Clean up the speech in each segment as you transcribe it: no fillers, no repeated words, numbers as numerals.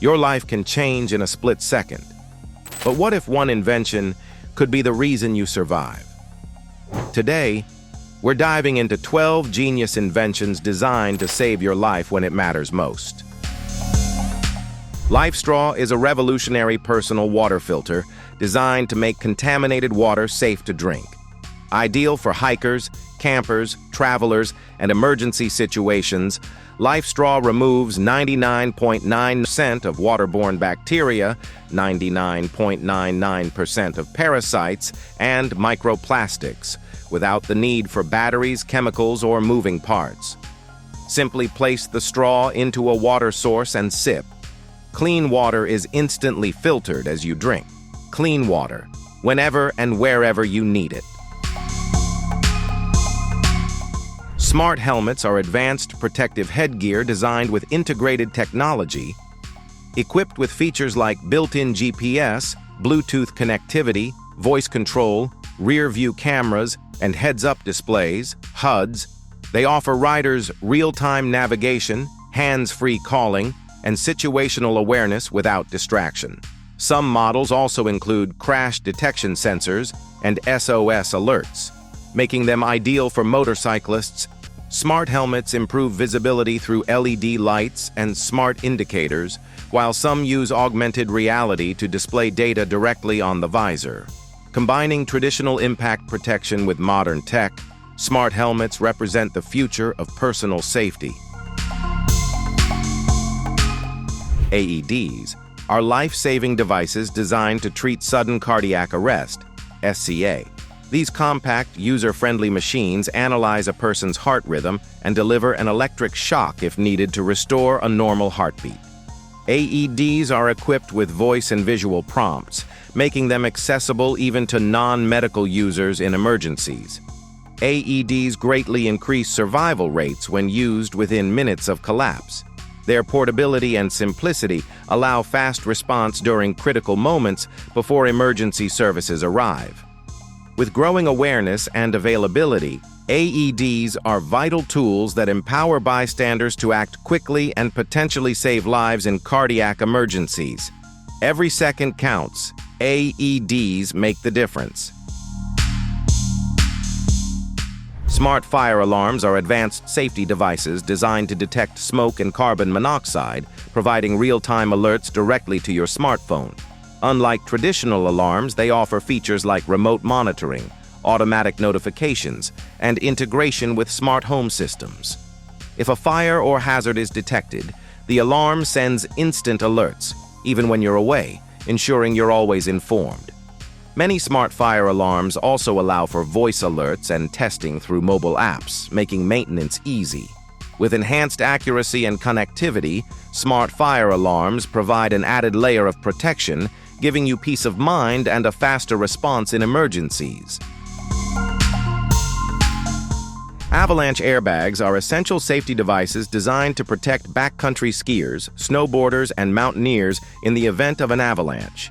Your life can change in a split second. But what if one invention could be the reason you survive? Today, we're diving into 12 genius inventions designed to save your life when it matters most. LifeStraw is a revolutionary personal water filter designed to make contaminated water safe to drink. Ideal for hikers, campers, travelers, and emergency situations, LifeStraw removes 99.9% of waterborne bacteria, 99.99% of parasites, and microplastics, without the need for batteries, chemicals, or moving parts. Simply place the straw into a water source and sip. Clean water is instantly filtered as you drink. Clean water, whenever and wherever you need it. Smart helmets are advanced protective headgear designed with integrated technology, equipped with features like built-in GPS, Bluetooth connectivity, voice control, rear-view cameras, and heads-up displays, HUDs. They offer riders real-time navigation, hands-free calling, and situational awareness without distraction. Some models also include crash detection sensors and SOS alerts, making them ideal for motorcyclists. Smart helmets improve visibility through LED lights and smart indicators, while some use augmented reality to display data directly on the visor. Combining traditional impact protection with modern tech, smart helmets represent the future of personal safety. AEDs are life-saving devices designed to treat sudden cardiac arrest, SCA. These compact, user-friendly machines analyze a person's heart rhythm and deliver an electric shock if needed to restore a normal heartbeat. AEDs are equipped with voice and visual prompts, making them accessible even to non-medical users in emergencies. AEDs greatly increase survival rates when used within minutes of collapse. Their portability and simplicity allow fast response during critical moments before emergency services arrive. With growing awareness and availability, AEDs are vital tools that empower bystanders to act quickly and potentially save lives in cardiac emergencies. Every second counts. AEDs make the difference. Smart fire alarms are advanced safety devices designed to detect smoke and carbon monoxide, providing real-time alerts directly to your smartphone. Unlike traditional alarms, they offer features like remote monitoring, automatic notifications, and integration with smart home systems. If a fire or hazard is detected, the alarm sends instant alerts, even when you're away, ensuring you're always informed. Many smart fire alarms also allow for voice alerts and testing through mobile apps, making maintenance easy. With enhanced accuracy and connectivity, smart fire alarms provide an added layer of protection, giving you peace of mind and a faster response in emergencies. Avalanche airbags are essential safety devices designed to protect backcountry skiers, snowboarders, and mountaineers in the event of an avalanche.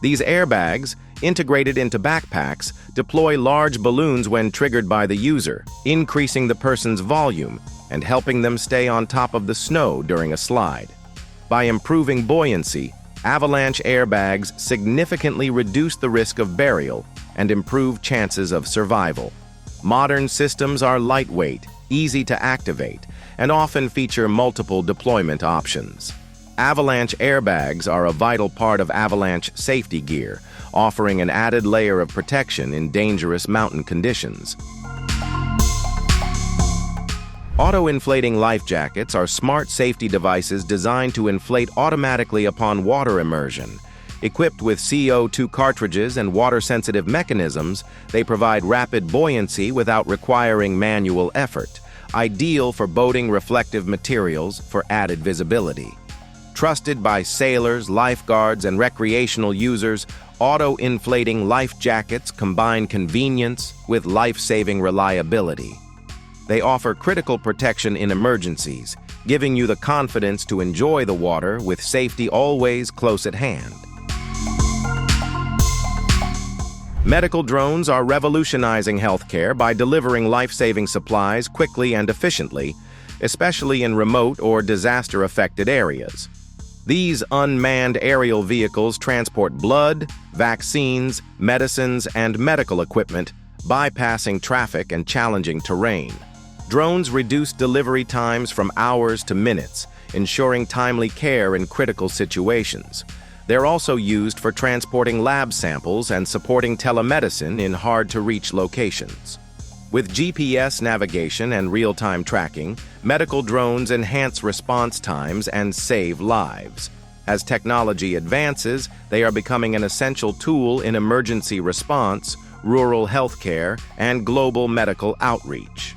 These airbags, integrated into backpacks, deploy large balloons when triggered by the user, increasing the person's volume and helping them stay on top of the snow during a slide. By improving buoyancy, Avalanche airbags significantly reduce the risk of burial and improve chances of survival. Modern systems are lightweight, easy to activate, and often feature multiple deployment options. Avalanche airbags are a vital part of avalanche safety gear, offering an added layer of protection in dangerous mountain conditions. Auto-inflating life jackets are smart safety devices designed to inflate automatically upon water immersion. Equipped with CO2 cartridges and water-sensitive mechanisms, they provide rapid buoyancy without requiring manual effort, ideal for boating reflective materials for added visibility. Trusted by sailors, lifeguards, and recreational users, auto-inflating life jackets combine convenience with life-saving reliability. They offer critical protection in emergencies, giving you the confidence to enjoy the water with safety always close at hand. Medical drones are revolutionizing healthcare by delivering life-saving supplies quickly and efficiently, especially in remote or disaster-affected areas. These unmanned aerial vehicles transport blood, vaccines, medicines, and medical equipment, bypassing traffic and challenging terrain. Drones reduce delivery times from hours to minutes, ensuring timely care in critical situations. They're also used for transporting lab samples and supporting telemedicine in hard-to-reach locations. With GPS navigation and real-time tracking, medical drones enhance response times and save lives. As technology advances, they are becoming an essential tool in emergency response, rural healthcare, and global medical outreach.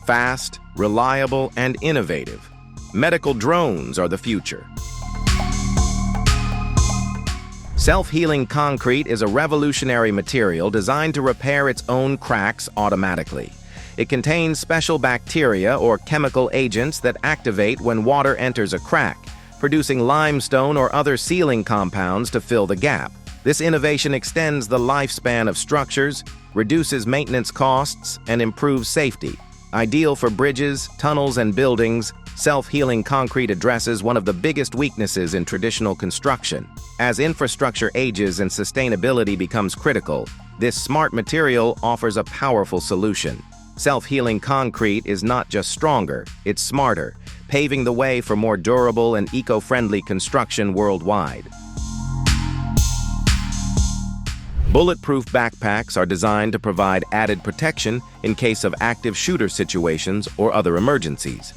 Fast, reliable, and innovative, medical drones are the future. SelfHealing Concrete is a revolutionary material designed to repair its own cracks automatically. It contains special bacteria or chemical agents that activate when water enters a crack, producing limestone or other sealing compounds to fill the gap. This innovation extends the lifespan of structures, reduces maintenance costs, and improves safety. Ideal for bridges, tunnels, and buildings, SelfHealing Concrete addresses one of the biggest weaknesses in traditional construction. As infrastructure ages and sustainability becomes critical, this smart material offers a powerful solution. SelfHealing Concrete is not just stronger, it's smarter, paving the way for more durable and eco-friendly construction worldwide. Bulletproof backpacks are designed to provide added protection in case of active shooter situations or other emergencies.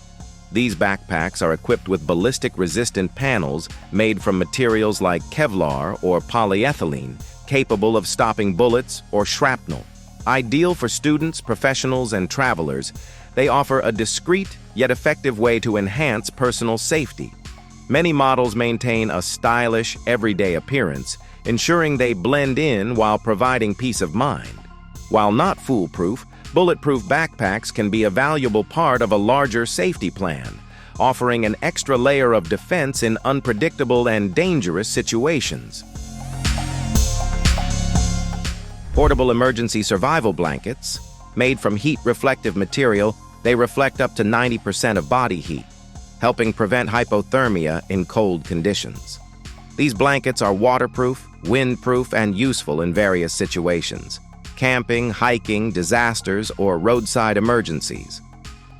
These backpacks are equipped with ballistic-resistant panels made from materials like Kevlar or polyethylene, capable of stopping bullets or shrapnel. Ideal for students, professionals, and travelers, they offer a discreet yet effective way to enhance personal safety. Many models maintain a stylish, everyday appearance, ensuring they blend in while providing peace of mind. While not foolproof, bulletproof backpacks can be a valuable part of a larger safety plan, offering an extra layer of defense in unpredictable and dangerous situations. Portable emergency survival blankets, made from heat-reflective material, they reflect up to 90% of body heat, helping prevent hypothermia in cold conditions. These blankets are waterproof, windproof, and useful in various situations: camping, hiking, disasters, or roadside emergencies.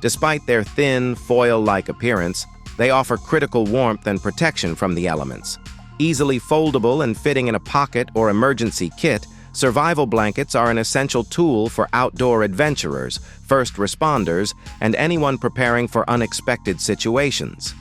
Despite their thin, foil-like appearance, they offer critical warmth and protection from the elements. Easily foldable and fitting in a pocket or emergency kit, survival blankets are an essential tool for outdoor adventurers, first responders, and anyone preparing for unexpected situations.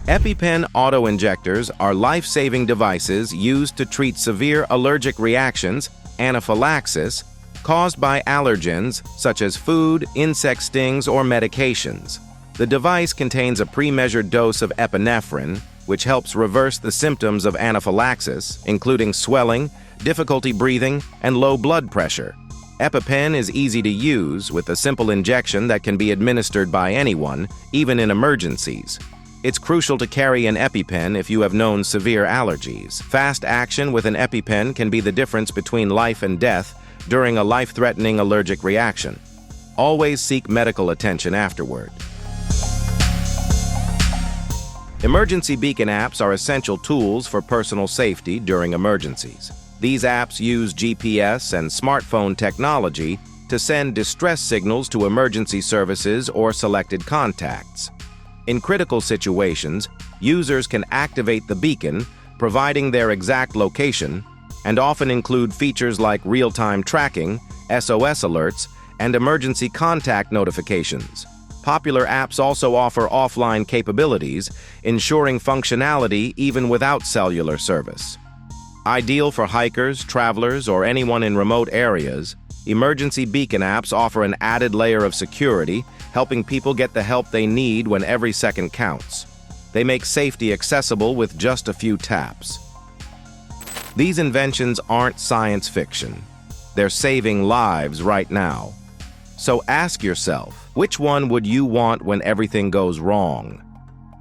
Epipen Auto-Injectors are life-saving devices used to treat severe allergic reactions, anaphylaxis, caused by allergens such as food, insect stings, or medications. The device contains a pre-measured dose of epinephrine, which helps reverse the symptoms of anaphylaxis, including swelling, difficulty breathing, and low blood pressure. Epipen is easy to use, with a simple injection that can be administered by anyone, even in emergencies. It's crucial to carry an EpiPen if you have known severe allergies. Fast action with an EpiPen can be the difference between life and death during a life-threatening allergic reaction. Always seek medical attention afterward. Emergency beacon apps are essential tools for personal safety during emergencies. These apps use GPS and smartphone technology to send distress signals to emergency services or selected contacts. In critical situations, users can activate the beacon, providing their exact location, and often include features like real-time tracking, SOS alerts, and emergency contact notifications. Popular apps also offer offline capabilities, ensuring functionality even without cellular service. Ideal for hikers, travelers, or anyone in remote areas, emergency beacon apps offer an added layer of security, helping people get the help they need when every second counts. They make safety accessible with just a few taps. These inventions aren't science fiction. They're saving lives right now. So ask yourself, which one would you want when everything goes wrong?